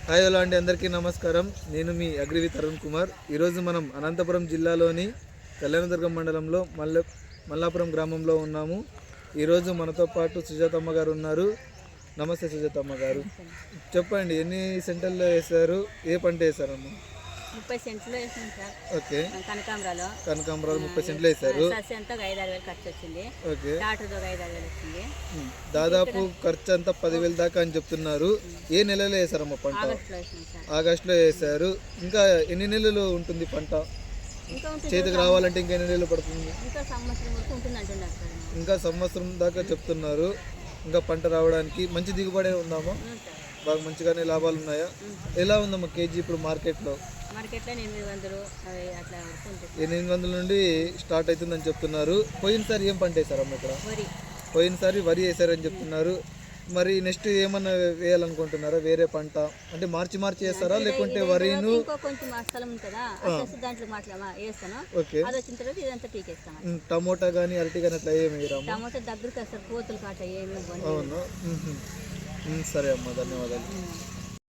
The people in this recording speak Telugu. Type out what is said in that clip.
హాయ్ హలో అండి, అందరికీ నమస్కారం. నేను మీ అగ్రివి తరుణ్ కుమార్. ఈరోజు మనం అనంతపురం జిల్లాలోని కళ్యాణదుర్గం మండలంలో మల్లాపురం గ్రామంలో ఉన్నాము. ఈరోజు మనతో పాటు సుజాతమ్మ గారు ఉన్నారు. నమస్తే సుజాతమ్మ గారు, చెప్పండి ఎన్ని సెంటర్లో వేశారు, ఏ పంట వేశారమ్మా? 30 సెంట్లు వేసాం సార్. ఓకే, కనకాంబరాలు 30 సెంట్లు వేశారు. సస్యంతో 5-6 వేలు ఖర్చు వచ్చింది. ఓకే, టాటర్తో 5-6 వేలు వచ్చింది. దాదాపు ఖర్చు అంతా 10,000 దాకా అని చెప్తున్నారు. ఏ నెలలో వేశారమ్మా పంట? ఆగస్టులో వేసాం సార్. ఆగస్టులో వేశారు. ఇంకా ఎన్ని నెలలు ఉంటుంది పంట? ఇంకా ఉంటుంది, చేతికి రావాలంటే ఇంకా ఎన్ని నెలలు పడుతుంది? ఇంకా సంవత్సరం వరకు ఉంటుంది అంటున్నారు సార్. ఇంకా సంవత్సరం దాకా చెప్తున్నారు. ఇంకా పంట రావడానికి మంచి దిగుబడి ఉందామా? బాగా మంచిగానే లాభాలు ఉన్నాయా? ఎలా ఉందమ్మా కేజీ ఇప్పుడు మార్కెట్లో? మార్కెట్లో 800 అట్లా వరకు ఉంటుంది. 800 నుండి స్టార్ట్ అవుతుందని చెప్తున్నారు. పోయినసారి ఏం పంట వేశారమ్మా ఇక్కడ? వరి. పోయినసారి వరి వేశారని చెప్తున్నారు. మరి నెక్స్ట్ ఏమన్నా వేయాలనుకుంటున్నారా? వేరే పంట అంటే మార్చి వేస్తారా, లేకుంటే వరిను? ఇంకో కొంచెం స్థలం ఉంటుందా, దాంట్లో వేస్తాను. ఓకే, అది వచ్చిన తర్వాత ఇదంతా పీకేస్తాను. టమోటా కానీ అరటి కానీ అట్లా ఏమి వేయరాము? టమాటా దగ్గరికి వస్తారు, కోతులు కాట ఏమి. అవును, సరే అమ్మా, ధన్యవాదాలు.